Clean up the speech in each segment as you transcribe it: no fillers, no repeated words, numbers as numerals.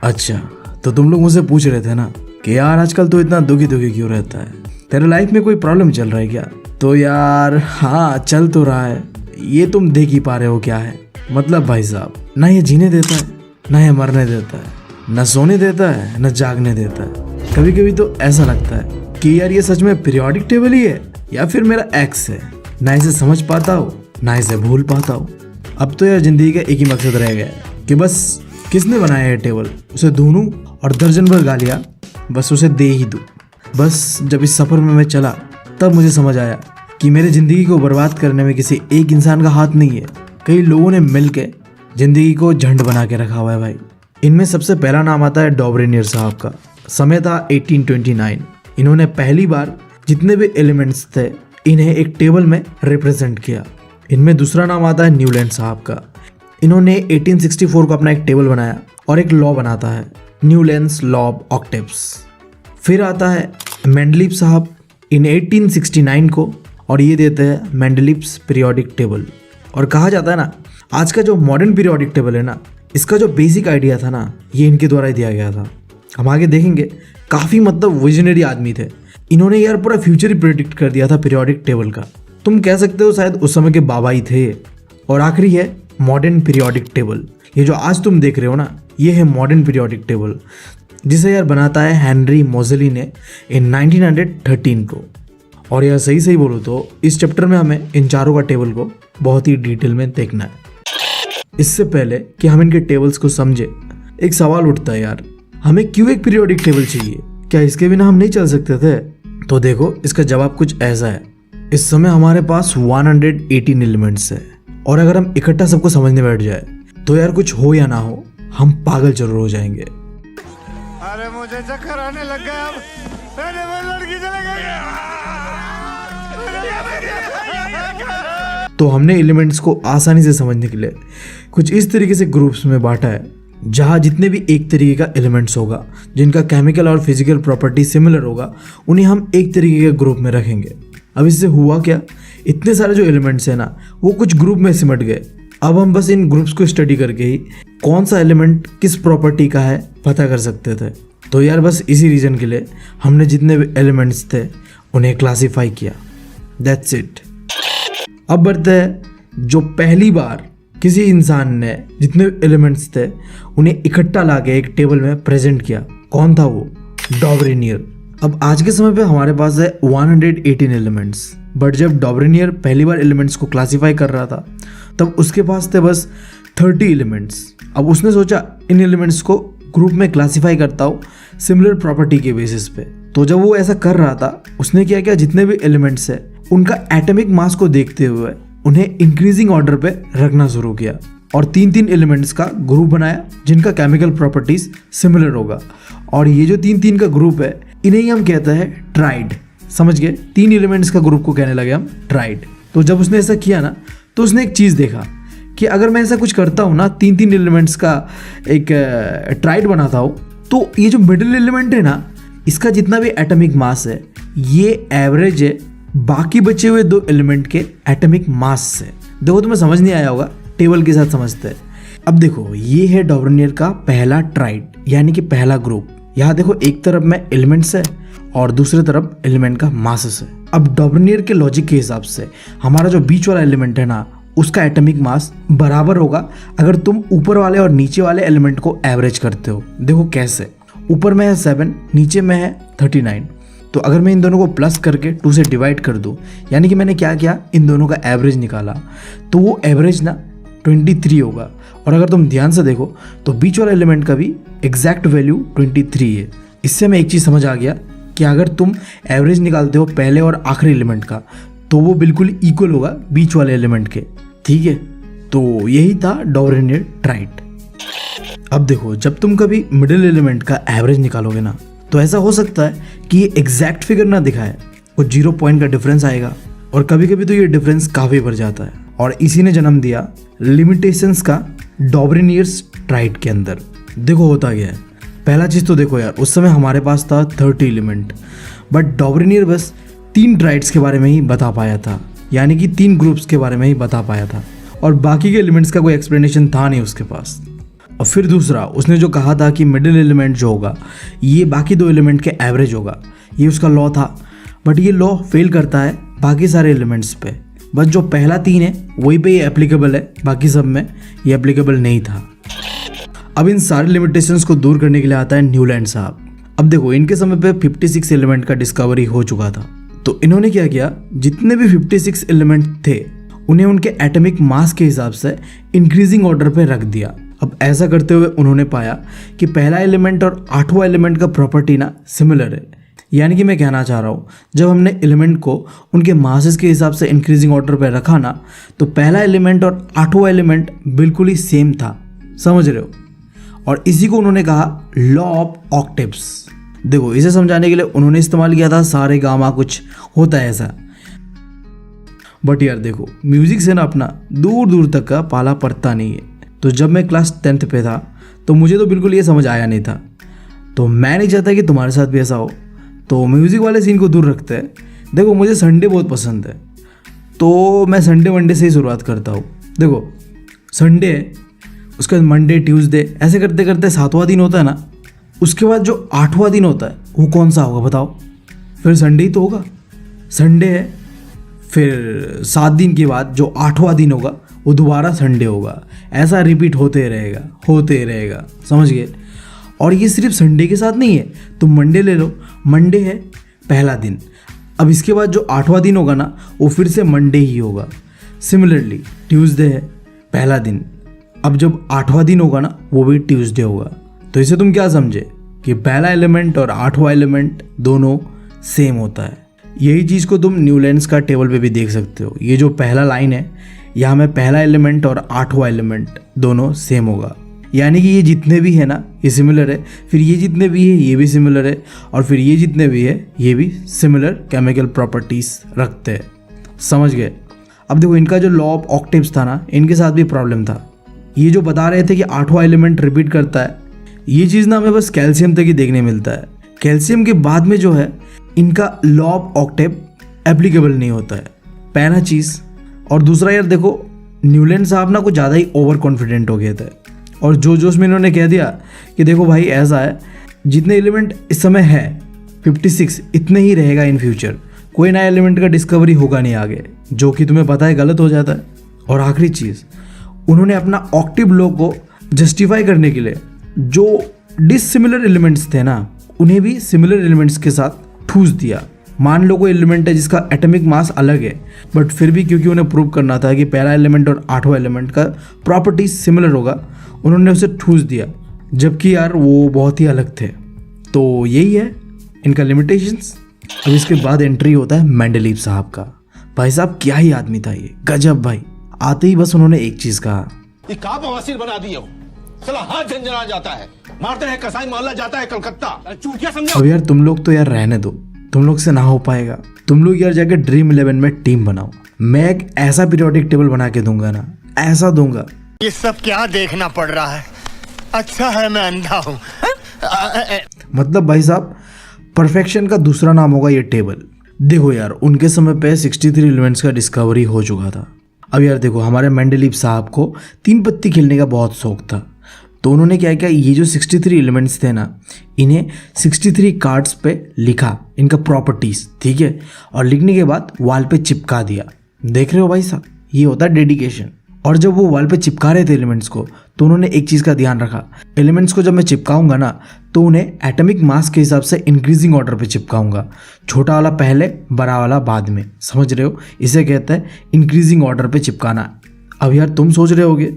अच्छा, तो तुम लोग मुझसे पूछ रहे थे ना कि यार आजकल तो इतना दुखी दुखी क्यों रहता है, तेरे लाइफ में कोई प्रॉब्लम चल रहा है क्या? तो यार हाँ, चल तो रहा है। ये तुम देख ही पा रहे हो क्या है। मतलब भाई साहब, ना ये जीने देता है, ना ये मरने देता है, न सोने देता है, न जागने देता है। कभी कभी तो ऐसा लगता है कि यार ये सच में पीरियोडिक टेबल ही है या फिर मेरा एक्स है। ना इसे समझ पाता हूँ, ना इसे भूल पाता हूँ। अब तो यार जिंदगी का एक ही मकसद रह गया है कि बस किसने बनाया है टेबल, उसे ढूंढूं और दर्जन भर गालियाँ बस उसे दे ही दूँ। बस जब इस सफ़र में मैं चला तब मुझे समझ आया कि मेरी ज़िंदगी को बर्बाद करने में किसी एक इंसान का हाथ नहीं है, कई लोगों ने मिल के ज़िंदगी को झंड बना के रखा हुआ है भाई। इनमें सबसे पहला नाम आता है डॉबरेनियर साहब का। समय था 1829। इन्होंने पहली बार जितने भी एलिमेंट्स थे इन्हें एक टेबल में रिप्रेजेंट किया। इनमें दूसरा नाम आता है न्यूलैंड साहब का। इन्होंने 1864 को अपना एक टेबल बनाया और एक लॉ बनाता है, न्यूलैंड्स लॉ ऑफ ऑक्टेव्स। फिर आता है मेंडलीफ साहब इन 1869 को, और ये देते हैं मेंडलीफ्स पीरियोडिक टेबल। और कहा जाता है ना, आज का जो मॉडर्न पीरियोडिक टेबल है ना, इसका जो बेसिक आइडिया था ना, ये इनके द्वारा ही दिया गया था। हम आगे देखेंगे, काफ़ी मतलब विजनरी आदमी थे। इन्होंने यार पूरा फ्यूचर ही प्रेडिक्ट कर दिया था पीरियोडिक टेबल का। तुम कह सकते हो शायद उस समय के बाबा ही थे। और आखिरी है मॉडर्न पीरियोडिक टेबल। ये जो आज तुम देख रहे हो ना, ये है मॉडर्न पीरियोडिक टेबल, जिसे यार बनाता है हेनरी मोज़ेली ने इन 1913 को। और यार सही बोलो तो इस चैप्टर में हमें इन चारों का टेबल को बहुत ही डिटेल में देखना है। इससे पहले कि हम इनके टेबल्स को समझे, एक सवाल उठता है यार, हमें क्यों एक पीरियोडिक टेबल चाहिए? क्या इसके बिना हम नहीं चल सकते थे? तो देखो, इसका जवाब कुछ ऐसा है। इस समय हमारे पास 118 एलिमेंट्स है, और अगर हम इकट्ठा सबको समझने बैठ जाए तो यार कुछ हो या ना हो, हम पागल जरूर हो जाएंगे। अरे मुझे चक्कर आने लग गया। अब मेरे वो लड़की चले गई। तो हमने एलिमेंट्स को आसानी से समझने के लिए कुछ इस तरीके से ग्रुप्स में बांटा है, जहाँ जितने भी एक तरीके का एलिमेंट्स होगा, जिनका केमिकल और फिजिकल प्रॉपर्टी सिमिलर होगा, उन्हें हम एक तरीके के ग्रुप में रखेंगे। अब इससे हुआ क्या, इतने सारे जो एलिमेंट्स हैं ना, वो कुछ ग्रुप में सिमट गए। अब हम बस इन ग्रुप्स को स्टडी करके ही कौन सा एलिमेंट किस प्रॉपर्टी का है पता कर सकते थे। तो यार बस इसी रीज़न के लिए हमने जितने भी एलिमेंट्स थे उन्हें क्लासीफाई किया। That's it. अब बढ़ते हैं, जो पहली बार किसी इंसान ने जितने एलिमेंट्स थे उन्हें इकट्ठा लाके एक टेबल में प्रेजेंट किया, कौन था वो? डॉबरेनियर। अब आज के समय पे हमारे पास है 118 एलिमेंट्स, बट जब डॉबरेनियर पहली बार एलिमेंट्स को क्लासीफाई कर रहा था तब उसके पास थे बस 30 एलिमेंट्स। अब उसने सोचा इन एलिमेंट्स को ग्रुप में क्लासीफाई करता हूँ सिमिलर प्रॉपर्टी के बेसिस पे। तो जब वो ऐसा कर रहा था, उसने क्या किया, जितने भी एलिमेंट्स है उनका एटॉमिक मास को देखते हुए उन्हें इंक्रीजिंग ऑर्डर पे रखना शुरू किया, और 3 एलिमेंट्स का ग्रुप बनाया जिनका केमिकल प्रॉपर्टीज सिमिलर होगा। और ये जो 3 का ग्रुप है, इन्हें ही हम कहते हैं ट्राइड। समझ गए? 3 एलिमेंट्स का ग्रुप को कहने लगे हम ट्राइड। तो जब उसने ऐसा किया ना, तो उसने एक चीज़ देखा कि अगर मैं ऐसा कुछ करता हूँ ना, 3 एलिमेंट्स का एक ट्राइड बनाता हूँ, तो ये जो मिडिल एलिमेंट है ना, इसका जितना भी एटॉमिक मास है, ये एवरेज है बाकी बचे हुए 2 एलिमेंट के एटॉमिक मास से। देखो, तुम्हें समझ नहीं आया होगा, टेबल के साथ समझते हैं। अब देखो, ये है डॉबरेनियर का पहला ट्राइड, यानी कि पहला ग्रुप। यहाँ देखो, एक तरफ में एलिमेंट्स है और दूसरी तरफ एलिमेंट का मासेस है। अब डॉबरेनियर के लॉजिक के हिसाब से हमारा जो बीच वाला एलिमेंट है ना, उसका एटॉमिक मास बराबर होगा अगर तुम ऊपर वाले और नीचे वाले एलिमेंट को एवरेज करते हो। देखो कैसे, ऊपर में है 7, नीचे में है 39। तो अगर मैं इन दोनों को प्लस करके 2 से डिवाइड कर दूं, यानी कि मैंने क्या किया, इन दोनों का एवरेज निकाला, तो वो एवरेज ना 23 होगा। और अगर तुम ध्यान से देखो तो बीच वाला एलिमेंट का भी एग्जैक्ट वैल्यू 23 है। इससे हमें एक चीज़ समझ आ गया कि अगर तुम एवरेज निकालते हो पहले और आखिरी एलिमेंट का, तो वो बिल्कुल इक्वल होगा बीच वाले एलिमेंट के। ठीक है, तो यही था डॉबरेनियर ट्राइड। अब देखो, जब तुम कभी मिडिल एलिमेंट का एवरेज निकालोगे ना, तो ऐसा हो सकता है कि ये एग्जैक्ट फिगर ना दिखाए, कुछ 0 पॉइंट का डिफरेंस आएगा, और कभी कभी तो ये डिफरेंस काफ़ी बढ़ जाता है। और इसी ने जन्म दिया लिमिटेशंस का डॉबरेनियर्स ट्राइड के अंदर। देखो होता गया है, पहला चीज़ तो देखो यार, उस समय हमारे पास था 30 एलिमेंट, बट डॉबरेनियर बस 3 ट्राइड्स के बारे में ही बता पाया था, यानी कि 3 ग्रुप्स के बारे में ही बता पाया था, और बाकी के एलिमेंट्स का कोई एक्सप्लेनेशन था नहीं उसके पास। और फिर दूसरा उसने जो कहा था कि मिडिल एलिमेंट जो होगा ये बाकी दो एलिमेंट के एवरेज होगा, ये उसका लॉ था। बट ये लॉ फेल करता है बाकी सारे एलिमेंट्स पे, बस जो पहला 3 है वही पे ये एप्लीकेबल है, बाकी सब में ये एप्लीकेबल नहीं था। अब इन सारे लिमिटेशंस को दूर करने के लिए आता है न्यूलैंड साहब। अब देखो इनके समय पे 56 एलिमेंट का डिस्कवरी हो चुका था, तो इन्होंने क्या किया, जितने भी 56 एलिमेंट थे उन्हें उनके एटॉमिक मास के हिसाब से इंक्रीजिंग ऑर्डर पे रख दिया। अब ऐसा करते हुए उन्होंने पाया कि पहला एलिमेंट और 8वां एलिमेंट का प्रॉपर्टी ना सिमिलर है। यानी कि मैं कहना चाह रहा हूँ, जब हमने एलिमेंट को उनके मासेस के हिसाब से इंक्रीजिंग ऑर्डर पे रखा ना, तो पहला एलिमेंट और 8वां एलिमेंट बिल्कुल ही सेम था, समझ रहे हो। और इसी को उन्होंने कहा लॉ ऑफ ऑक्टेव्स। देखो इसे समझाने के लिए उन्होंने इस्तेमाल किया था सारे गामा कुछ होता है ऐसा। बट यार देखो म्यूजिक से ना अपना दूर दूर तक का पाला पड़ता नहीं है। तो जब मैं क्लास 10th पे था तो मुझे तो बिल्कुल ये समझ आया नहीं था, तो मैं नहीं चाहता कि तुम्हारे साथ भी ऐसा हो, तो म्यूज़िक वाले सीन को दूर रखते हैं। देखो मुझे संडे बहुत पसंद है, तो मैं संडे वनडे से ही शुरुआत करता हूँ। देखो संडे है, उसके बाद मंडे ट्यूसडे ऐसे करते करते 7वां दिन होता है ना, उसके बाद जो 8वां दिन होता है वो कौन सा होगा बताओ। फिर संडे ही तो होगा। संडे है, फिर 7 दिन के बाद जो 8वां दिन होगा वो दोबारा संडे होगा। ऐसा रिपीट होते रहेगा, समझ गए। और ये सिर्फ संडे के साथ नहीं है, तुम मंडे ले लो, मंडे है पहला दिन, अब इसके बाद जो 8वां दिन होगा ना वो फिर से मंडे ही होगा। सिमिलरली ट्यूसडे है पहला दिन, अब जब 8वां दिन होगा ना वो भी ट्यूसडे होगा। तो इसे तुम क्या समझे कि पहला एलिमेंट और 8वां एलिमेंट दोनों सेम होता है। यही चीज़ को तुम न्यूलैंड्स का टेबल पे भी देख सकते हो। ये जो पहला लाइन है यहाँ में पहला एलिमेंट और 8वां एलिमेंट दोनों सेम होगा, यानी कि ये जितने भी है ना ये सिमिलर है, फिर ये जितने भी है ये भी सिमिलर है, और फिर ये जितने भी है ये भी सिमिलर केमिकल प्रॉपर्टीज रखते हैं, समझ गए। अब देखो इनका जो लॉ ऑफ ऑक्टेव्स था ना, इनके साथ भी प्रॉब्लम था। ये जो बता रहे थे कि 8वां एलिमेंट रिपीट करता है, ये चीज़ ना हमें बस कैल्शियम तक ही देखने मिलता है। कैल्शियम के बाद में जो है इनका लॉ ऑफ ऑक्टेव एप्लीकेबल नहीं होता है, पहला चीज़। और दूसरा यार देखो न्यूलैंड साहब ना कुछ ज़्यादा ही ओवर कॉन्फिडेंट हो गए थे, और जोश में इन्होंने कह दिया कि देखो भाई ऐसा है, जितने एलिमेंट इस समय है 56 इतने ही रहेगा इन फ्यूचर, कोई नया एलिमेंट का डिस्कवरी होगा नहीं आगे, जो कि तुम्हें पता है गलत हो जाता है। और आखिरी चीज़, उन्होंने अपना ऑक्टिव लॉ को जस्टिफाई करने के लिए जो डिसिमिलर एलिमेंट्स थे ना उन्हें भी सिमिलर एलिमेंट्स के साथ ठूस दिया। मान लो कोई एलिमेंट है जिसका एटॉमिक मास अलग है, बट फिर भी क्योंकि उन्हें प्रूव करना था कि पहला एलिमेंट और 8वां एलिमेंट का प्रॉपर्टी सिमिलर होगा, उन्होंने उसे ठूस दिया, जबकि यार वो बहुत ही अलग थे। तो यही है इनका लिमिटेशंस। अब इसके बाद एंट्री होता है मेंडलीव साहब का। भाई साहब क्या ही आदमी था ये, गजब भाई। आते ही बस उन्होंने एक चीज़ कहा, ये का बवासीर बना दिए हो, साला हाथ झंझना जाता है, मारते हैं कसाई मोहल्ला जाता है कलकत्ता, चूतिया समझो। अब यार तुम लोग तो यार रहने दो, तुम लोग से ना हो पाएगा। तुम लोग यार जाके ड्रीम 11 में टीम बनाओ। मैं एक ऐसा पीरियोडिक टेबल बना के दूंगा ना, ऐसा दूंगा। ये सब क्या देखना पड़ रहा है, अच्छा है मैं अंधा हूँ। मतलब भाई साहब परफेक्शन का दूसरा नाम होगा ये टेबल। देखो यार उनके समय पे 63 एलिमेंट्स का डिस्कवरी हो चुका था। अब यार देखो हमारे मेंडलीव साहब को 3 पत्ती खेलने का बहुत शौक था, तो उन्होंने क्या किया, ये जो 63 एलिमेंट्स थे ना इन्हें 63 कार्ड्स पे लिखा, इनका प्रॉपर्टीज, ठीक है, और लिखने के बाद वॉल पे चिपका दिया। देख रहे हो भाई साहब, ये होता है डेडिकेशन। और जब वो वॉल पे चिपका रहे थे एलिमेंट्स को, तो उन्होंने एक चीज़ का ध्यान रखा, एलिमेंट्स को जब मैं चिपकाऊंगा ना तो उन्हें एटॉमिक मास के हिसाब से इंक्रीजिंग ऑर्डर पे चिपकाऊंगा, छोटा वाला पहले बड़ा वाला बाद में, समझ रहे हो। इसे कहते हैं इंक्रीजिंग ऑर्डर पे चिपकाना। अब यार तुम सोच रहे होगे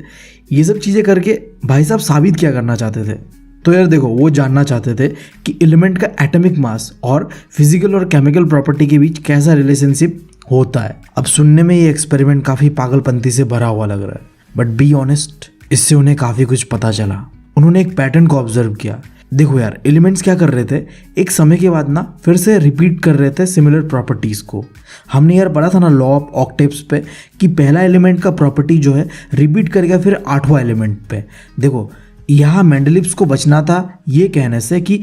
ये सब चीज़ें करके भाई साहब साबित क्या करना चाहते थे। तो यार देखो वो जानना चाहते थे कि एलिमेंट का एटॉमिक मास और फिजिकल और केमिकल प्रॉपर्टी के बीच कैसा रिलेशनशिप होता है। अब सुनने में ये एक्सपेरिमेंट काफ़ी पागलपंती से भरा हुआ लग रहा है, बट बी ऑनेस्ट इससे उन्हें काफ़ी कुछ पता चला। उन्होंने एक पैटर्न को ऑब्जर्व किया। देखो यार एलिमेंट्स क्या कर रहे थे, एक समय के बाद ना फिर से रिपीट कर रहे थे सिमिलर प्रॉपर्टीज़ को। हमने यार पढ़ा था ना लॉ ऑफ ऑक्टेव्स पे कि पहला एलिमेंट का प्रॉपर्टी जो है रिपीट करेगा फिर 8वां एलिमेंट पे। देखो यहाँ मेंडलीव्स को बचना था ये कहने से कि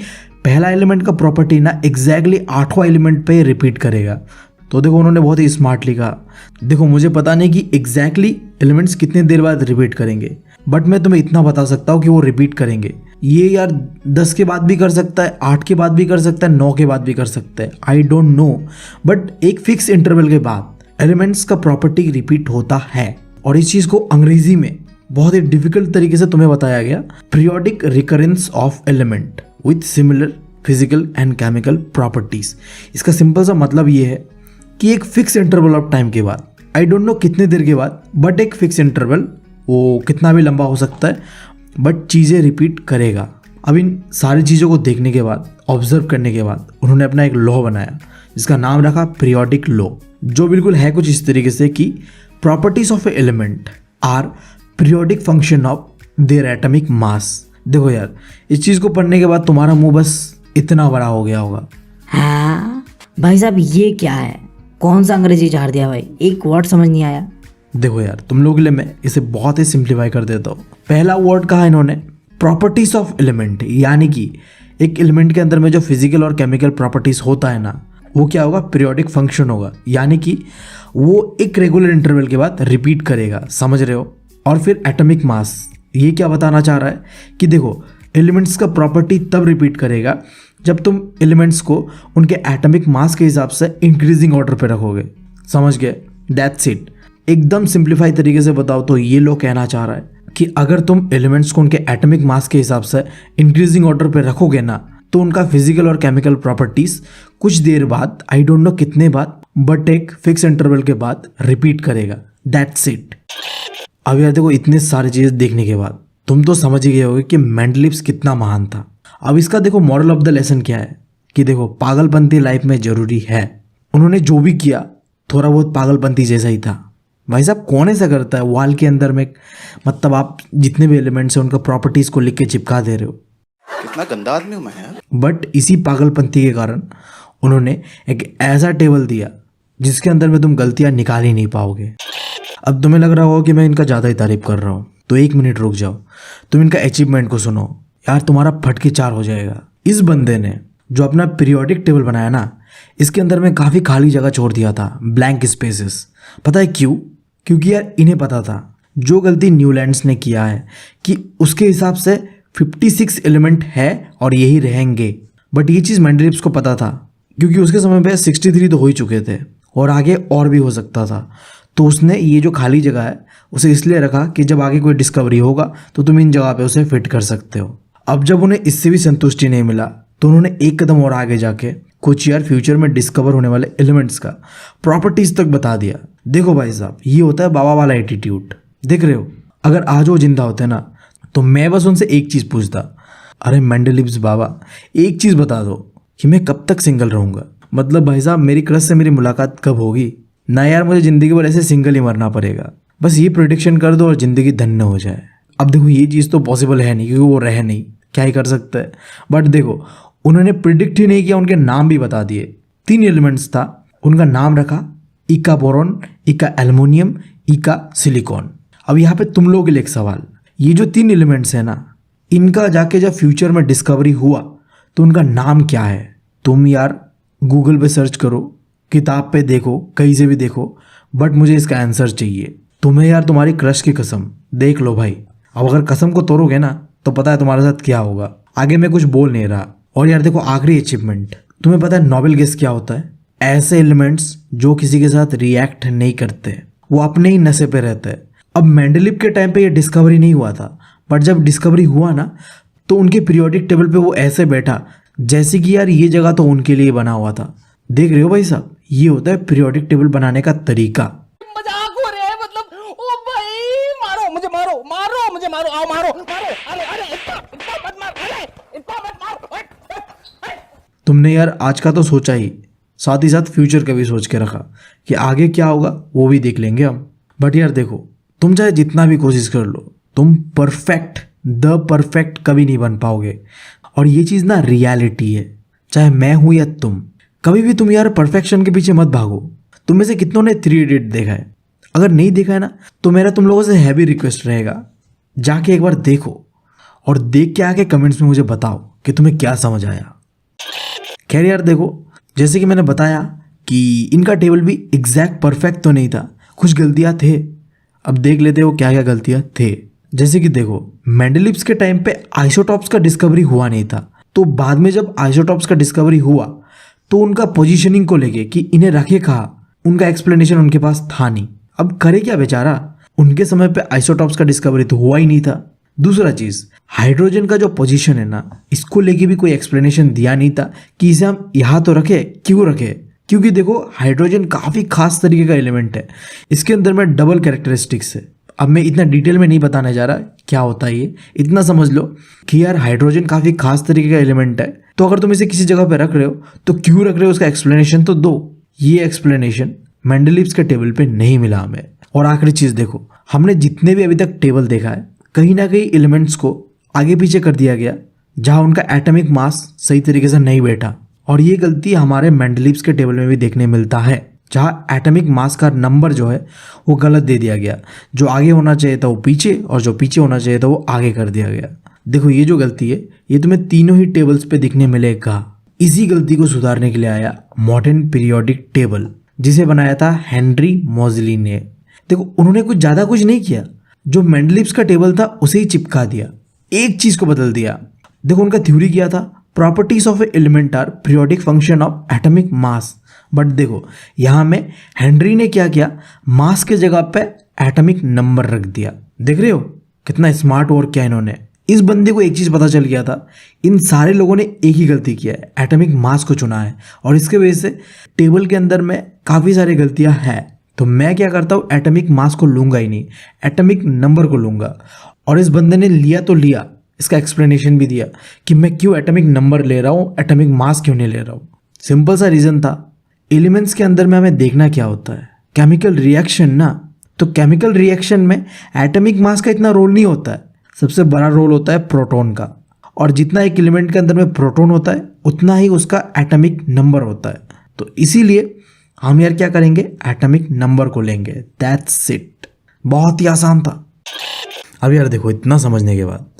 पहला एलिमेंट का प्रॉपर्टी ना एग्जैक्टली 8वां एलिमेंट पे रिपीट करेगा। तो देखो उन्होंने बहुत ही स्मार्टली कहा, देखो मुझे पता नहीं कि एग्जैक्टली एलिमेंट्स कितने देर बाद रिपीट करेंगे, बट मैं तुम्हें इतना बता सकता हूँ कि वो रिपीट करेंगे। ये यार 10 के बाद भी कर सकता है, 8 के बाद भी कर सकता है, 9 के बाद भी कर सकता है, आई डोंट नो। बट एक फिक्स इंटरवल के बाद एलिमेंट्स का प्रॉपर्टी रिपीट होता है। और इस चीज को अंग्रेजी में बहुत ही डिफिकल्ट तरीके से तुम्हें बताया गया, periodic recurrence of element with similar physical and chemical properties. इसका सिंपल सा मतलब ये है कि एक फिक्स इंटरवल ऑफ टाइम के बाद, आई डोंट नो कितने देर के बाद, बट एक फिक्स इंटरवल, वो कितना भी लंबा हो सकता है, बट चीज़ें रिपीट करेगा। अब इन सारी चीज़ों को देखने के बाद, ऑब्जर्व करने के बाद उन्होंने अपना एक लॉ बनाया जिसका नाम रखा पीरियोडिक लॉ, जो बिल्कुल है कुछ इस तरीके से कि properties of a element are periodic function of their atomic mass. देखो यार, इस चीज़ को पढ़ने के बाद तुम्हारा मुंह बस इतना बड़ा हो गया होगा। हाँ भाई साहब, ये क्या है? कौन सा अंग्रेजी झाड़ दिया भाई, एक वर्ड समझ नहीं आया। देखो यार, तुम लोगों के लिए मैं इसे बहुत ही सिंप्लीफाई कर देता हूँ। पहला वर्ड कहा इन्होंने प्रॉपर्टीज ऑफ एलिमेंट, यानी कि एक एलिमेंट के अंदर में जो फिजिकल और केमिकल प्रॉपर्टीज होता है ना, वो क्या होगा, पीरियोडिक फंक्शन होगा, यानी कि वो एक रेगुलर इंटरवल के बाद रिपीट करेगा, समझ रहे हो। और फिर एटॉमिक मास, ये क्या बताना चाह रहा है कि देखो एलिमेंट्स का प्रॉपर्टी तब रिपीट करेगा जब तुम एलिमेंट्स को उनके एटॉमिक मास के हिसाब से इंक्रीजिंग ऑर्डर पे रखोगे, समझ गए, दैट्स इट। एकदम सिंप्लीफाई तरीके से बताओ तो ये लोग कहना चाह रहा है कि अगर तुम एलिमेंट्स को उनके एटॉमिक मास के हिसाब से इंक्रीजिंग ऑर्डर पे रखोगे ना, तो उनका फिजिकल और केमिकल प्रॉपर्टीज कुछ देर बाद, आई डोंट नो कितने बाद, बट एक फिक्स इंटरवल के बाद रिपीट करेगा, दैट्स इट। अब यार देखो, इतने सारी चीजें देखने के बाद तुम तो समझ ही गए होगे कि मेंडलिव्स कितना महान था। अब इसका देखो मॉरल ऑफ द लेसन क्या है कि देखो पागलपंती लाइफ में जरूरी है। उन्होंने जो भी किया थोड़ा बहुत पागलपंती जैसा ही था। भाई साहब, कौन ऐसा करता है वॉल के अंदर में, मतलब आप जितने भी एलिमेंट्स हैं उनका प्रॉपर्टीज को लिख के चिपका दे रहे हो। कितना गंदा आदमी हूं मैं यार। बट इसी पागलपंती के कारण उन्होंने एक ऐसा टेबल दिया जिसके अंदर में तुम गलतियां निकाल ही नहीं पाओगे। अब तुम्हें लग रहा होगा कि मैं इनका ज़्यादा ही तारीफ कर रहा हूँ, तो 1 मिनट रुक जाओ, तुम इनका अचीवमेंट को सुनो यार, तुम्हारा फटके 4 हो जाएगा। इस बंदे ने जो अपना पीरियोडिक टेबल बनाया ना, इसके अंदर में काफ़ी खाली जगह छोड़ दिया था, ब्लैंक स्पेसेस। पता है क्यों? क्योंकि यार इन्हें पता था जो गलती न्यूलैंड्स ने किया है कि उसके हिसाब से 56 एलिमेंट है और यही रहेंगे। बट ये चीज़ मेंडलिव्स को पता था, क्योंकि उसके समय पे 63 तो हो ही चुके थे और आगे और भी हो सकता था। तो उसने ये जो खाली जगह है उसे इसलिए रखा कि जब आगे कोई डिस्कवरी होगा तो तुम इन जगह पे उसे फिट कर सकते हो। अब जब उन्हें इससे भी संतुष्टि नहीं मिला तो उन्होंने एक कदम और आगे जाके कुछ यार फ्यूचर में डिस्कवर होने वाले एलिमेंट्स का प्रॉपर्टीज तक बता दिया। देखो भाई साहब, ये होता है बाबा वाला एटीट्यूड, देख रहे हो। अगर आज वो जिंदा होते ना तो मैं बस उनसे एक चीज़ पूछता, अरे मेंडलिव्स बाबा, एक चीज़ बता दो कि मैं कब तक सिंगल रहूँगा। मतलब भाई साहब, मेरी क्रश से मेरी मुलाकात कब होगी ना यार, मुझे ज़िंदगी भर ऐसे सिंगल ही मरना पड़ेगा। बस ये प्रेडिक्शन कर दो और ज़िंदगी धन्य हो जाए। अब देखो ये चीज़ तो पॉसिबल है नहीं, क्योंकि वो रह नहीं, क्या ही कर सकता है। बट देखो उन्होंने प्रिडिक्ट ही नहीं किया, उनके नाम भी बता दिए। 3 एलिमेंट्स था, उनका नाम रखा इका बोरॉन, इका एल्युमिनियम, इका सिलिकॉन। अब यहाँ पे तुम लोगों के लिए एक सवाल, ये जो 3 एलिमेंट्स हैं ना, इनका जाके जब फ्यूचर में डिस्कवरी हुआ तो उनका नाम क्या है? तुम यार गूगल पे सर्च करो, किताब पे देखो, कहीं से भी देखो, बट मुझे इसका आंसर चाहिए। तुम्हें यार तुम्हारी क्रश की कसम, देख लो भाई। अब अगर कसम को तोड़ोगे ना तो पता है तुम्हारे साथ क्या होगा। आगे मैं कुछ बोल नहीं रहा। और यार देखो आखिरी अचीवमेंट, तुम्हें पता है नोबेल गेस क्या होता है? ऐसे एलिमेंट्स जो किसी के साथ रिएक्ट नहीं करते, वो अपने ही नशे पे रहते हैं। अब मेंडलीव के टाइम पे ये डिस्कवरी नहीं हुआ था, बट जब डिस्कवरी हुआ ना तो उनके पीरियोडिक टेबल पे वो ऐसे बैठा जैसे कि यार ये जगह तो उनके लिए बना हुआ था। देख रहे हो भाई साहब, ये होता है पीरियोडिक टेबल बनाने का तरीका। मजाक हो रहा है, मतलब ओ भाई मारो मुझे, मारो मारो मुझे, मारो आओ मारो मारो, अरे अरे इतना मत मार, अरे इतना मत मार। तुमने यार आज का तो सोचा ही, साथ ही साथ फ्यूचर का भी सोच के रखा कि आगे क्या होगा वो भी देख लेंगे हम। बट यार देखो, तुम चाहे जितना भी कोशिश कर लो, तुम परफेक्ट द परफेक्ट कभी नहीं बन पाओगे। और ये चीज़ ना रियलिटी है, चाहे मैं हूँ या तुम। कभी भी तुम यार परफेक्शन के पीछे मत भागो। तुम में से कितनों ने 3 इडियट देखा है? अगर नहीं देखा है ना तो मेरा तुम लोगों से हैवी रिक्वेस्ट रहेगा, जाके एक बार देखो और देख के आके कमेंट्स में मुझे बताओ कि तुम्हें क्या समझ आया। खैर यार देखो, जैसे कि मैंने बताया कि इनका टेबल भी एग्जैक्ट परफेक्ट तो नहीं था, कुछ गलतियाँ थे। अब देख लेते हो क्या क्या गलतियाँ थे। जैसे कि देखो, मेंडलीव्स के टाइम पे आइसोटॉप्स का डिस्कवरी हुआ नहीं था, तो बाद में जब आइसोटॉप्स का डिस्कवरी हुआ तो उनका पोजीशनिंग को लेके कि इन्हें रखे कहाँ, उनका एक्सप्लेनेशन उनके पास था नहीं। अब करे क्या बेचारा, उनके समय पे आइसोटॉप्स का डिस्कवरी तो हुआ ही नहीं था। दूसरा चीज, हाइड्रोजन का जो पोजीशन है ना, इसको लेके भी कोई एक्सप्लेनेशन दिया नहीं था कि इसे हम यहाँ तो रखे, क्यों रखे, क्योंकि देखो हाइड्रोजन काफी खास तरीके का एलिमेंट है, इसके अंदर में डबल कैरेक्टरिस्टिक्स है। अब मैं इतना डिटेल में नहीं बताने जा रहा क्या होता है ये, इतना समझ लो कि यार हाइड्रोजन काफी खास तरीके का एलिमेंट है, तो अगर तुम इसे किसी जगह पे रख रहे हो तो क्यों रख रहे हो उसका एक्सप्लेनेशन तो दो। ये एक्सप्लेनेशन मेंडलीव्स के टेबल पे नहीं मिला हमें। और आखिरी चीज देखो, हमने जितने भी अभी तक टेबल देखा है, कहीं ना कहीं एलिमेंट्स को आगे पीछे कर दिया गया, जहां उनका एटॉमिक मास सही तरीके से नहीं बैठा। और ये गलती हमारे मेंडलीव्स के टेबल में भी देखने मिलता है, जहां एटॉमिक मास का नंबर जो है वो गलत दे दिया गया, जो आगे होना चाहिए था वो पीछे, और जो पीछे होना चाहिए था वो आगे कर दिया गया। देखो ये जो गलती है ये तुम्हें तीनों ही टेबल्स पे दिखने मिलेगा। इसी गलती को सुधारने के लिए आया मॉडर्न पीरियोडिक टेबल, जिसे बनाया था हेनरी मोज़ली ने। देखो उन्होंने ज़्यादा कुछ नहीं किया, जो मेंडलीव्स का टेबल था उसे ही चिपका दिया, एक चीज को बदल दिया। देखो उनका थ्योरी क्या था, properties of a element are periodic function of atomic mass. But देखो यहां में हेनरी ने क्या किया, मास के जगह पे एटॉमिक नंबर रख दिया। देख रहे हो कितना स्मार्ट वर्क किया इन्होंने। इस बंदे को एक चीज पता चल गया था, इन सारे लोगों ने एक ही गलती किया है, एटॉमिक मास को चुना है, और इसके वजह से टेबल के अंदर में काफी सारी गलतियां हैं। तो मैं क्या करता हूँ, एटॉमिक मास को लूंगा ही नहीं, एटॉमिक नंबर को लूंगा। और इस बंदे ने लिया तो लिया, इसका एक्सप्लेनेशन भी दिया कि मैं क्यों एटॉमिक नंबर ले रहा हूँ, एटॉमिक मास क्यों नहीं ले रहा हूँ। सिंपल सा रीजन था, एलिमेंट्स के अंदर में हमें देखना क्या होता है, केमिकल रिएक्शन ना। तो केमिकल रिएक्शन में एटॉमिक मास का इतना रोल नहीं होता है, सबसे बड़ा रोल होता है प्रोटॉन का। और जितना एक एलिमेंट के अंदर में प्रोटॉन होता है उतना ही उसका एटॉमिक नंबर होता है। तो इसीलिए हम यार क्या करेंगे, एटॉमिक नंबर को लेंगे, दैट्स इट। बहुत ही आसान था। अब यार देखो इतना समझने के बाद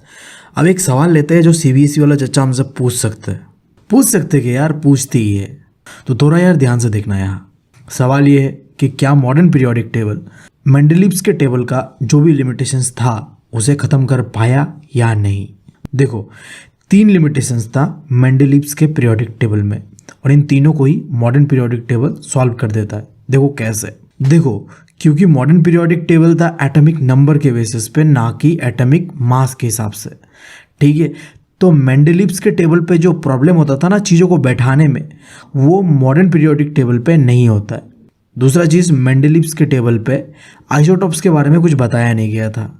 अब एक सवाल लेते हैं जो सीबीएसई वाला चच्चा हमसे पूछ सकते कि यार पूछती ही है। तो थोड़ा यार ध्यान से देखना। यहाँ सवाल ये है कि क्या मॉडर्न पीरियोडिक टेबल मेंडलीव्स के टेबल का जो भी लिमिटेशंस था उसे ख़त्म कर पाया या नहीं। देखो 3 लिमिटेशंस था मेंडलीव्स के पीरियोडिक टेबल में, और इन तीनों को ही मॉडर्न पीरियोडिक टेबल सॉल्व कर देता है। देखो कैसे, देखो क्योंकि मॉडर्न पीरियोडिक टेबल था एटॉमिक नंबर के बेसिस पे, ना कि एटॉमिक मास के हिसाब से, ठीक है। तो मेंडलीव्स के टेबल पे जो प्रॉब्लम होता था ना चीज़ों को बैठाने में, वो मॉडर्न पीरियोडिक टेबल पे नहीं होता है। दूसरा चीज़, मेंडलीव्स के टेबल पे आइसोटॉप्स के बारे में कुछ बताया नहीं गया था,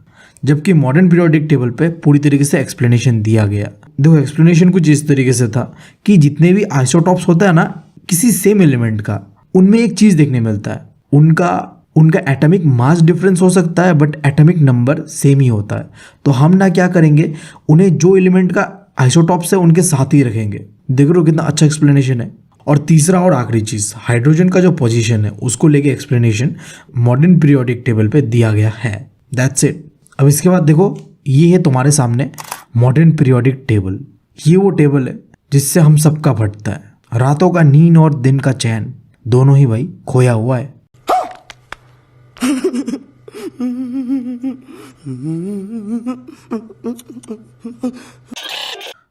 जबकि मॉडर्न पीरियोडिक टेबल पे पूरी तरीके से एक्सप्लेनेशन दिया गया। देखो एक्सप्लेनेशन कुछ इस तरीके से था कि जितने भी आइसोटॉप्स होता है ना किसी सेम एलिमेंट का, उनमें एक चीज़ देखने मिलता है, उनका एटॉमिक मास डिफरेंस हो सकता है बट एटॉमिक नंबर सेम ही होता है। तो हम ना क्या करेंगे, उन्हें जो एलिमेंट का आइसोटॉप्स है उनके साथ ही रखेंगे। देख रहे हो कितना अच्छा एक्सप्लेनेशन है। और तीसरा और आखिरी चीज़, हाइड्रोजन का जो पोजीशन है उसको लेके एक्सप्लेनेशन मॉडर्न पीरियोडिक टेबल पे दिया गया है, दैट्स इट। अब इसके बाद देखो ये है तुम्हारे सामने मॉडर्न पीरियोडिक टेबल। ये वो टेबल है जिससे हम सबका फटता है, रातों का नींद और दिन का चैन दोनों ही भाई खोया हुआ है।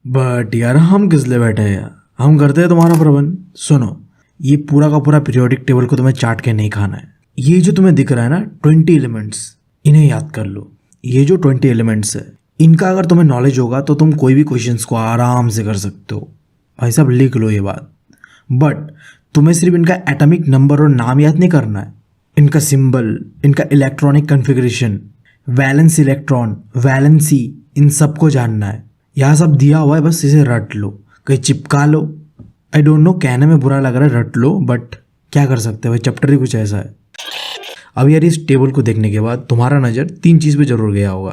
बट यार हम किस लिए बैठे हैं यार, हम करते हैं तुम्हारा प्रबंध। सुनो, ये पूरा का पूरा पीरियोडिक टेबल को तुम्हें चाट के नहीं खाना है। ये जो तुम्हें दिख रहा है ना 20 एलिमेंट्स, इन्हें याद कर लो। ये जो 20 एलिमेंट्स है, इनका अगर तुम्हें नॉलेज होगा तो तुम कोई भी क्वेश्चंस को आराम से कर सकते हो। भाई साहब लिख लो ये बात। बट तुम्हें सिर्फ इनका एटॉमिक नंबर और नाम याद नहीं करना है, इनका सिंबल, इनका electronic configuration, valence electron, valency, इन सबको जानना है। यहाँ सब दिया हुआ है, बस इसे रट लो, कहीं चिपका लो। आई डोंट नो, कहने में बुरा लग रहा है रट लो, बट क्या कर सकते हैं भाई, चैप्टर ही कुछ ऐसा है। अब यार इस टेबल को देखने के बाद तुम्हारा नज़र 3 चीज़ पे जरूर गया होगा।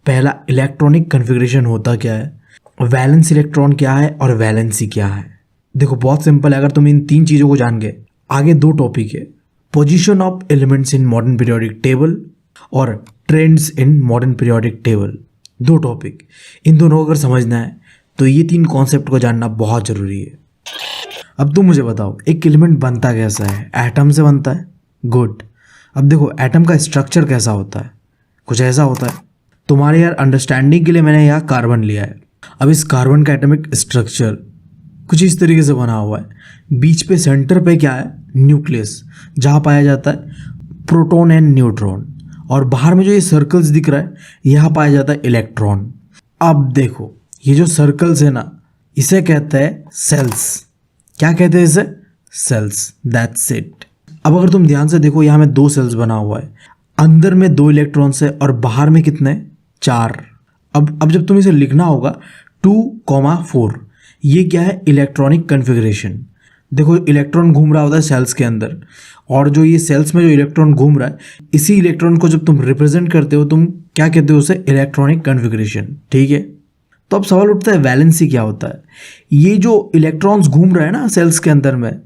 पहला, इलेक्ट्रॉनिक कन्फिग्रेशन होता क्या है, वैलेंस इलेक्ट्रॉन क्या है और वैलेंसी क्या है। देखो बहुत सिंपल है, अगर तुम इन 3 चीज़ों को जान गए, आगे 2 टॉपिक है, position of elements in modern periodic table और trends in modern periodic table. 2 topic, इन दोनों को अगर समझना है तो ये 3 कॉन्सेप्ट को जानना बहुत ज़रूरी है। अब तुम मुझे बताओ एक एलिमेंट बनता कैसा है, एटम से बनता है, गुड। अब देखो एटम का स्ट्रक्चर कैसा होता है, कुछ ऐसा होता है। तुम्हारे यार अंडरस्टैंडिंग के लिए मैंने यहाँ कार्बन लिया है। अब इस कार्बन का एटॉमिक स्ट्रक्चर कुछ इस तरीके से बना हुआ है। बीच पे सेंटर पे क्या है, न्यूक्लियस, जहाँ पाया जाता है प्रोटॉन एंड न्यूट्रॉन, और बाहर में जो ये सर्कल्स दिख रहा है यहाँ पाया जाता है इलेक्ट्रॉन। अब देखो ये जो सर्कल्स है ना, इसे कहते हैं सेल्स। क्या कहते हैं इसे? सेल्स। That's it. अब अगर तुम ध्यान से देखो, यहाँ में 2 सेल्स बना हुआ है, अंदर में 2 इलेक्ट्रॉन्स है और बाहर में कितने? 4। अब जब तुम इसे लिखना होगा 2,4, ये क्या है? Electronic configuration. देखो इलेक्ट्रॉन घूम रहा होता है सेल्स के अंदर, और जो ये सेल्स में जो इलेक्ट्रॉन घूम रहा है, इसी इलेक्ट्रॉन को जब तुम रिप्रेजेंट करते हो, तुम क्या कहते हो उसे? Electronic configuration. ठीक है, तो अब सवाल उठता है वैलेंसी क्या होता है? ये जो इलेक्ट्रॉन्स घूम रहा है ना सेल्स के अंदर में,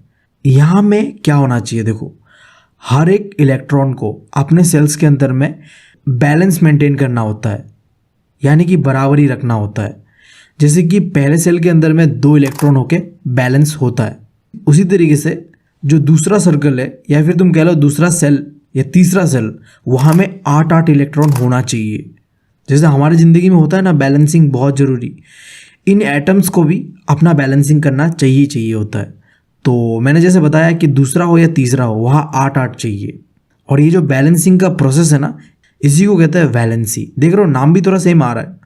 यहाँ में क्या होना चाहिए? देखो हर एक इलेक्ट्रॉन को अपने सेल्स के अंदर में बैलेंस मेंटेन करना होता है, यानी कि बराबरी रखना होता है। जैसे कि पहले सेल के अंदर में 2 इलेक्ट्रॉन होके बैलेंस होता है, उसी तरीके से जो दूसरा सर्कल है, या फिर तुम कह लो दूसरा सेल या तीसरा सेल, वहाँ में 8 इलेक्ट्रॉन होना चाहिए। जैसे हमारी ज़िंदगी में होता है ना बैलेंसिंग बहुत ज़रूरी, इन एटम्स को भी अपना बैलेंसिंग करना चाहिए होता है। तो मैंने जैसे बताया कि दूसरा हो या तीसरा हो, वहाँ 8 चाहिए। और ये जो बैलेंसिंग का प्रोसेस है ना, इसी को कहते हैं वैलेंसी। देख रहे हो नाम भी थोड़ा सेम आ रहा है,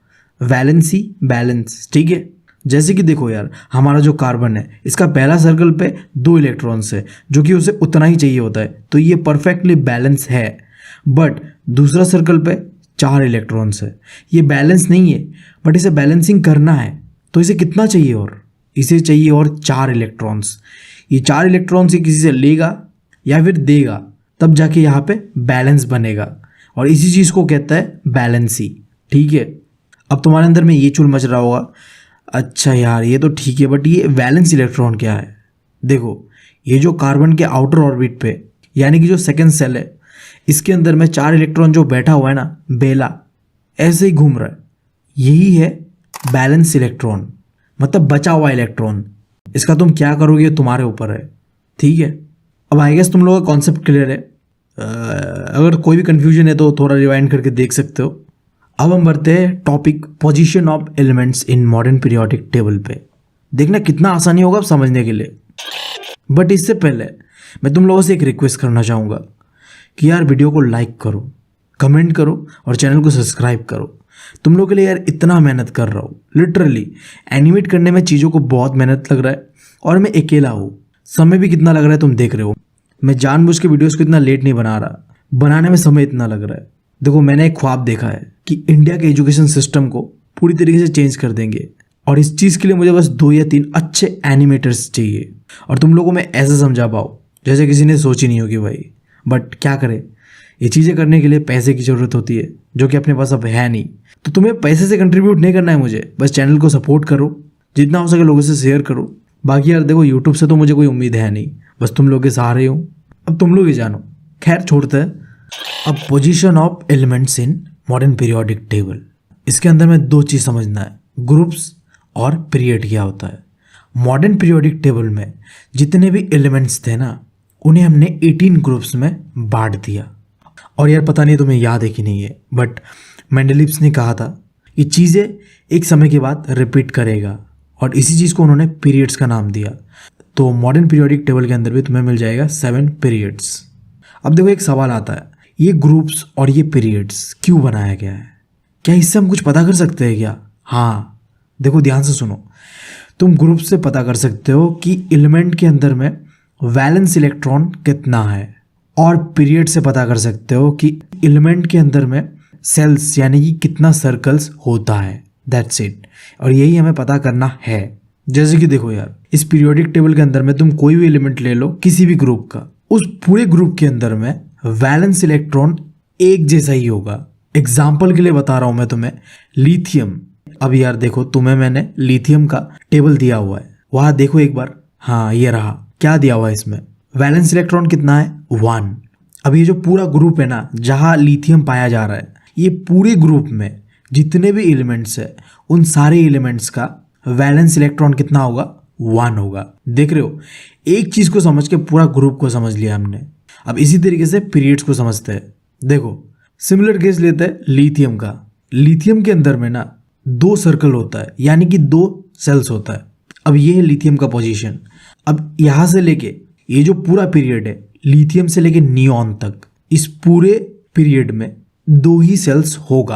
वैलेंसी, बैलेंस। ठीक है, जैसे कि देखो यार हमारा जो कार्बन है, इसका पहला सर्कल पे 2 इलेक्ट्रॉन्स है, जो कि उसे उतना ही चाहिए होता है, तो ये परफेक्टली बैलेंस है। बट दूसरा सर्कल पे 4 इलेक्ट्रॉन्स है, ये बैलेंस नहीं है, बट इसे बैलेंसिंग करना है, तो इसे कितना चाहिए? और इसे चाहिए और 4 इलेक्ट्रॉन्स। ये 4 इलेक्ट्रॉन्स ही किसी से लेगा या फिर देगा, तब जाके यहाँ पे बैलेंस बनेगा, और इसी चीज़ को कहता है बैलेंसी। ठीक है, अब तुम्हारे अंदर में ये चुल मच रहा होगा, अच्छा यार ये तो ठीक है, बट ये वैलेंस इलेक्ट्रॉन क्या है? देखो ये जो कार्बन के आउटर ऑर्बिट पे, यानी कि जो सेकंड सेल है, इसके अंदर में 4 इलेक्ट्रॉन जो बैठा हुआ है ना, बेला ऐसे ही घूम रहा है, यही है बैलेंस इलेक्ट्रॉन, मतलब बचा हुआ इलेक्ट्रॉन। इसका तुम क्या करोगे तुम्हारे ऊपर है। ठीक है, अब आई गेस तुम लोगों का कॉन्सेप्ट क्लियर है। अगर कोई भी कंफ्यूजन है तो थोड़ा रिवाइंड करके देख सकते हो। अब हम बढ़ते हैं topic position of elements in modern periodic table पे। देखना कितना आसानी होगा अब समझने के लिए। बट इससे पहले मैं तुम लोगों से एक रिक्वेस्ट करना चाहूँगा कि यार वीडियो को लाइक करो, कमेंट करो और चैनल को सब्सक्राइब करो। तुम लोग के लिए यार इतना मेहनत कर रहा हूँ, लिटरली एनिमेट करने में चीज़ों को बहुत मेहनत लग रहा है, और मैं अकेला हूँ, समय भी कितना लग रहा है तुम देख रहे हो। मैं जानबूझ के वीडियोस को इतना लेट नहीं बना रहा, बनाने में समय इतना लग रहा है। देखो मैंने एक ख्वाब देखा है कि इंडिया के एजुकेशन सिस्टम को पूरी तरीके से चेंज कर देंगे, और इस चीज़ के लिए मुझे बस 2 या 3 अच्छे एनिमेटर्स चाहिए, और तुम लोगों में ऐसे समझा पाओ जैसे किसी ने सोची नहीं होगी भाई। बट क्या करें, ये चीज़ें करने के लिए पैसे की ज़रूरत होती है, जो कि अपने पास अब है नहीं। तो तुम्हें पैसे से कंट्रीब्यूट नहीं करना है मुझे, बस चैनल को सपोर्ट करो, जितना हो सके लोगों से शेयर करो। बाकी यार देखो यूट्यूब से तो मुझे कोई उम्मीद है नहीं, बस तुम लोग के सहारे हूँ, अब तुम लोग ही जानो। खैर छोड़ते हैं। अब position of elements in modern periodic table, इसके अंदर में 2 चीज़ समझना है, ग्रुप्स और पीरियड क्या होता है। मॉडर्न पीरियोडिक टेबल में जितने भी एलिमेंट्स थे ना, उन्हें हमने 18 ग्रुप्स में बांट दिया। और यार पता नहीं तुम्हें याद है कि नहीं है, बट मेंडलीव्स ने कहा था कि चीज़ें एक समय के बाद रिपीट करेगा, और इसी चीज़ को उन्होंने पीरियड्स का नाम दिया। तो मॉडर्न पीरियोडिक टेबल के अंदर भी तुम्हें मिल जाएगा 7 पीरियड्स। अब देखो एक सवाल आता है, ये ग्रुप्स और ये पीरियड्स क्यों बनाया गया है? क्या इससे हम कुछ पता कर सकते हैं क्या? हाँ देखो ध्यान से सुनो, तुम ग्रुप से पता कर सकते हो कि एलिमेंट के अंदर में वैलेंस इलेक्ट्रॉन कितना है, और पीरियड से पता कर सकते हो कि एलिमेंट के अंदर में सेल्स यानी कि कितना सर्कल्स होता है। दैट्स इट, और यही हमें पता करना है। जैसे कि देखो यार, इस पीरियोडिक टेबल के अंदर में तुम कोई भी एलिमेंट ले लो किसी भी ग्रुप का, उस पूरे ग्रुप के अंदर में वैलेंस इलेक्ट्रॉन एक जैसा ही होगा। एग्जाम्पल के लिए बता रहा हूं मैं तुम्हें, लिथियम। अब यार देखो तुम्हें मैंने लिथियम का टेबल दिया हुआ है, वहां देखो एक बार। हाँ ये रहा, क्या दिया हुआ है इसमें? वैलेंस इलेक्ट्रॉन कितना है? 1। अब ये जो पूरा ग्रुप है ना जहाँ लिथियम पाया जा रहा है, ये पूरे ग्रुप में जितने भी एलिमेंट्स है, उन सारे एलिमेंट्स का वैलेंस इलेक्ट्रॉन कितना होगा? 1 होगा। देख रहे हो, एक चीज को समझ के पूरा ग्रुप को समझ लिया हमने। अब इसी तरीके से पीरियड्स को समझते हैं। देखो सिमिलर केस लेते हैं लिथियम का। लिथियम के अंदर में ना 2 सर्कल होता है, यानी कि 2 सेल्स होता है। अब ये है लिथियम का पोजीशन। अब यहाँ से लेके ये जो पूरा पीरियड है लिथियम से लेके नियॉन तक, इस पूरे पीरियड में 2 ही सेल्स होगा।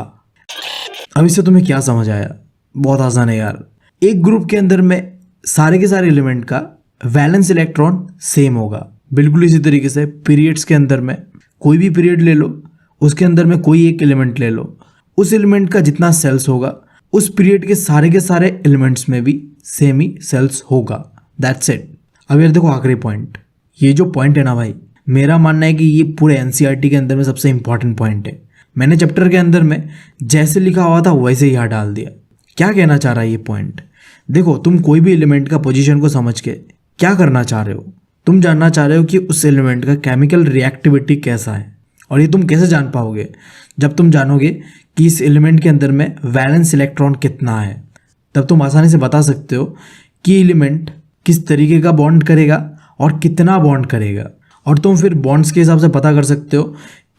अब इससे तुम्हें क्या समझ आया? बहुत आसान है यार। एक ग्रुप के अंदर में सारे के सारे एलिमेंट का वैलेंस इलेक्ट्रॉन सेम होगा। बिल्कुल इसी तरीके से पीरियड्स के अंदर में कोई भी पीरियड ले लो, उसके अंदर में कोई एक एलिमेंट ले लो, उस एलिमेंट का जितना सेल्स होगा उस पीरियड के सारे एलिमेंट्स में भी सेम ही सेल्स होगा। That's it. अब यार देखो आखिरी पॉइंट, ये जो पॉइंट है ना भाई, मेरा मानना है कि ये पूरे एनसीईआरटी के अंदर में सबसे इंपॉर्टेंट पॉइंट है। मैंने चैप्टर के अंदर में जैसे लिखा हुआ था वैसे ही यहाँ डाल दिया। क्या कहना चाह रहा है ये पॉइंट? देखो, तुम कोई भी एलिमेंट का पोजीशन को समझ के क्या करना चाह रहे हो? तुम जानना चाह रहे हो कि उस एलिमेंट का केमिकल रिएक्टिविटी कैसा है। और ये तुम कैसे जान पाओगे? जब तुम जानोगे कि इस एलिमेंट के अंदर में वैलेंस इलेक्ट्रॉन कितना है, तब तुम आसानी से बता सकते हो कि एलिमेंट किस तरीके का बॉन्ड करेगा और कितना बॉन्ड करेगा। और तुम फिर बॉन्ड्स के हिसाब से पता कर सकते हो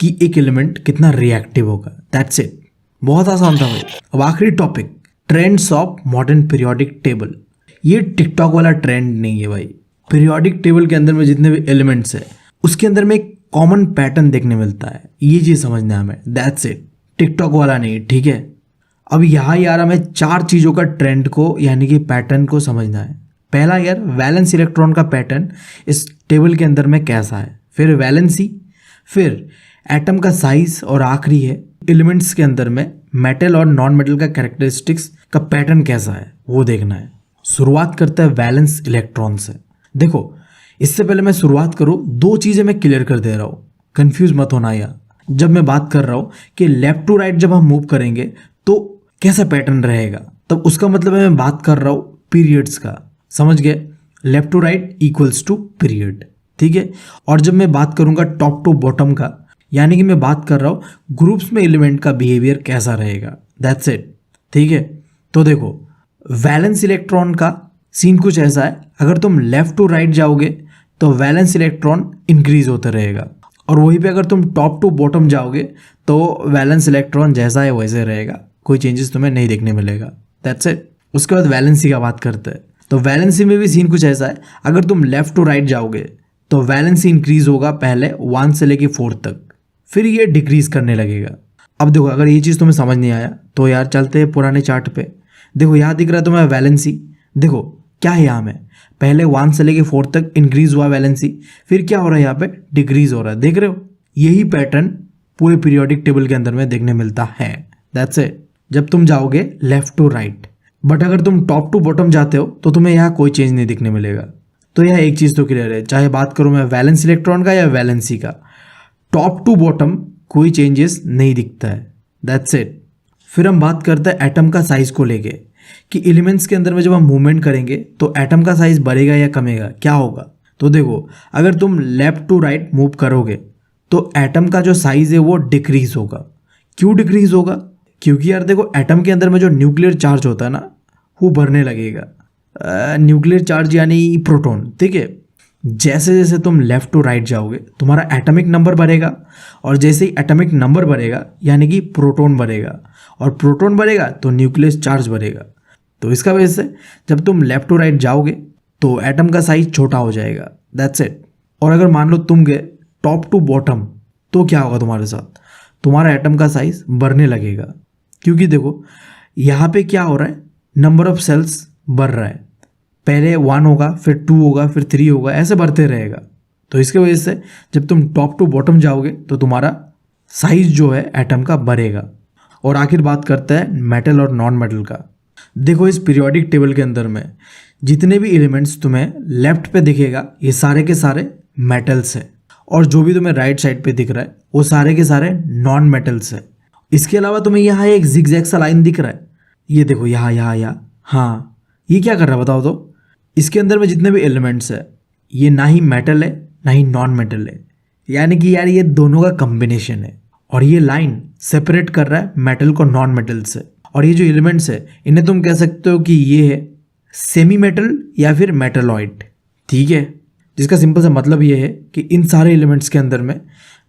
कि एक एलिमेंट कितना रिएक्टिव होगा। That's it. बहुत आसान था भाई। अब आखिरी topic, trends of modern periodic table. ये टिकटॉक वाला ट्रेंड नहीं है भाई। पीरियोडिक टेबल के अंदर में जितने भी एलिमेंट्स है उसके अंदर में एक कॉमन पैटर्न देखने मिलता है, ये चीज समझना है हमें। That's it. टिकटॉक वाला नहीं, ठीक है। अब यहाँ यार हमें 4 चीज़ों का ट्रेंड को यानी कि पैटर्न को समझना है। पहला यार, वैलेंस इलेक्ट्रॉन का पैटर्न इस टेबल के अंदर में कैसा है, फिर वैलेंसी, फिर एटम का साइज, और आखिरी है एलिमेंट्स के अंदर में मेटल और नॉन मेटल का कैरेक्टरिस्टिक्स का पैटर्न कैसा है, वो देखना है। शुरुआत करते हैं वैलेंस इलेक्ट्रॉन से। देखो, इससे पहले मैं शुरुआत करूँ, 2 चीज़ें मैं क्लियर कर दे रहा हूँ, कंफ्यूज मत होना यार। जब मैं बात कर रहा हूँ कि लेफ्ट टू राइट जब हम मूव करेंगे तो कैसा पैटर्न रहेगा, तब उसका मतलब है मैं बात कर रहा हूँ पीरियड्स का। समझ गए? Left to right equals to period, ठीक है। और जब मैं बात करूँगा टॉप टू बॉटम का, यानी कि मैं बात कर रहा हूँ ग्रुप्स में एलिमेंट का बिहेवियर कैसा रहेगा। दैट्स इट, ठीक है। तो देखो, वैलेंस इलेक्ट्रॉन का सीन कुछ ऐसा है, अगर तुम लेफ्ट टू राइट जाओगे तो वैलेंस इलेक्ट्रॉन इंक्रीज होता रहेगा, और वहीं पे अगर तुम टॉप टू बॉटम जाओगे तो वैलेंस इलेक्ट्रॉन जैसा है वैसे रहेगा, कोई चेंजेस तुम्हें नहीं देखने मिलेगा। That's it. उसके बाद वैलेंसी का बात करते हैं। तो वैलेंसी में भी सीन कुछ ऐसा है, अगर तुम लेफ्ट टू राइट जाओगे तो वैलेंसी इंक्रीज होगा पहले 1 से लेके 4 तक, फिर ये डिक्रीज करने लगेगा। अब देखो, अगर ये चीज़ तुम्हें समझ नहीं आया तो यार चलते हैं पुराने चार्ट पे। देखो, यहाँ दिख रहा है तुम्हें वैलेंसी। देखो क्या है यहाँ में, पहले 1 से लेके 4 तक इंक्रीज हुआ वैलेंसी, फिर क्या हो रहा है यहाँ पे, डिक्रीज हो रहा है। देख रहे हो? यही पैटर्न पूरे पीरियोडिक टेबल के अंदर में देखने मिलता है। That's it. जब तुम जाओगे लेफ्ट टू राइट, बट अगर तुम टॉप टू बॉटम जाते हो तो तुम्हें यहाँ कोई चेंज नहीं दिखने मिलेगा। तो यह एक चीज़ तो क्लियर है, चाहे बात करूँ मैं वैलेंस इलेक्ट्रॉन का या वैलेंसी का, टॉप टू बॉटम कोई चेंजेस नहीं दिखता है। That's it. फिर हम बात करते हैं एटम का साइज को लेके, कि एलिमेंट्स के अंदर में जब हम मूवमेंट करेंगे तो एटम का साइज बढ़ेगा या कमेगा, क्या होगा। तो देखो, अगर तुम लेफ्ट टू राइट मूव करोगे तो एटम का जो साइज है वो डिक्रीज होगा। क्यों डिक्रीज होगा? क्योंकि यार देखो, एटम के अंदर में जो न्यूक्लियर चार्ज होता है ना, वो बढ़ने लगेगा। न्यूक्लियर चार्ज यानी प्रोटॉन, ठीक है। जैसे जैसे तुम लेफ्ट टू राइट जाओगे तुम्हारा एटॉमिक नंबर बढ़ेगा, और जैसे ही एटॉमिक नंबर बढ़ेगा यानी कि प्रोटॉन बढ़ेगा, और प्रोटॉन बढ़ेगा तो न्यूक्लियस चार्ज बढ़ेगा। तो इसका वजह से जब तुम लेफ्ट टू राइट जाओगे तो एटम का साइज छोटा हो जाएगा। That's it. और अगर मान लो तुम गए टॉप टू बॉटम, तो क्या होगा तुम्हारे साथ, तुम्हारा एटम का साइज बढ़ने लगेगा। क्योंकि देखो, यहाँ पे क्या हो रहा है, नंबर ऑफ सेल्स बढ़ रहा है। पहले 1 होगा, फिर 2 होगा, फिर 3 होगा, ऐसे बढ़ते रहेगा। तो इसके वजह से जब तुम टॉप टू बॉटम जाओगे तो तुम्हारा साइज जो है एटम का बढ़ेगा। और आखिर बात करते हैं मेटल और नॉन मेटल का। देखो, इस पीरियोडिक टेबल के अंदर में जितने भी एलिमेंट्स तुम्हें लेफ्ट पे दिखेगा ये सारे के सारे मेटल्स है, और जो भी तुम्हें राइट साइड पे दिख रहा है वो सारे के सारे नॉन मेटल्स है। इसके अलावा तुम्हें यहाँ एक जिगजैग सा लाइन दिख रहा है, ये देखो यहाँ। हाँ, ये क्या कर रहा है बताओ तो? इसके अंदर में जितने भी एलिमेंट्स है ये ना ही मेटल है ना ही नॉन मेटल है, यानी कि यार ये दोनों का कॉम्बिनेशन है। और ये लाइन सेपरेट कर रहा है मेटल को नॉन मेटल से। और ये जो एलिमेंट्स है इन्हें तुम कह सकते हो कि ये है सेमी मेटल या फिर मेटलॉइड, ठीक है। जिसका सिंपल सा मतलब ये है कि इन सारे एलिमेंट्स के अंदर में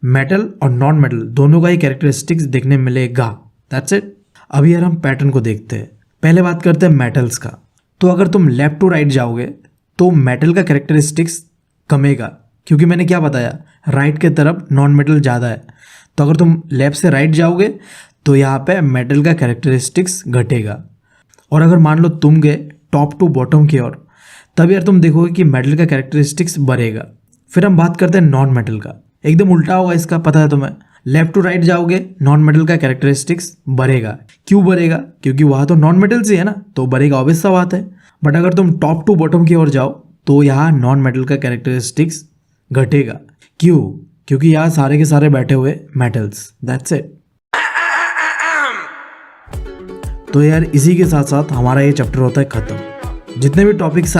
मेटल और नॉन मेटल दोनों का ही कैरेक्टरिस्टिक्स देखने मिलेगा। That's it. अभी यार हम पैटर्न को देखते हैं। पहले बात करते हैं मेटल्स का। तो अगर तुम लेफ्ट टू राइट जाओगे तो मेटल का कैरेक्टरिस्टिक्स कमेगा, क्योंकि मैंने क्या बताया, राइट के तरफ नॉन मेटल ज़्यादा है। तो अगर तुम लेफ्ट से राइट जाओगे तो यहाँ पे मेटल का कैरेक्टरिस्टिक्स घटेगा। और अगर मान लो तुम गए टॉप टू बॉटम की ओर, तब यार तुम देखोगे कि मेटल का कैरेक्टरिस्टिक्स बढ़ेगा। फिर हम बात करते हैं नॉन मेटल का। एकदम उल्टा होगा इसका, पता है तुम्हें। लेफ्ट टू राइट जाओगे नॉन मेटल का कैरेक्टरिस्टिक्स बढ़ेगा। क्यों बढ़ेगा? क्योंकि वहाँ तो नॉन मेटल से है ना, तो बढ़ेगा, ऑब्वियस सा बात है। बट अगर तुम टॉप टू बॉटम की ओर जाओ तो यहाँ नॉन मेटल का कैरेक्टरिस्टिक्स घटेगा। क्यों? क्योंकि यहाँ सारे के सारे बैठे हुए मेटल्स, दैट्स इट। तो यार इसी के साथ साथ हमारा ये चैप्टर होता है खत्म। जितने भी टॉपिक्स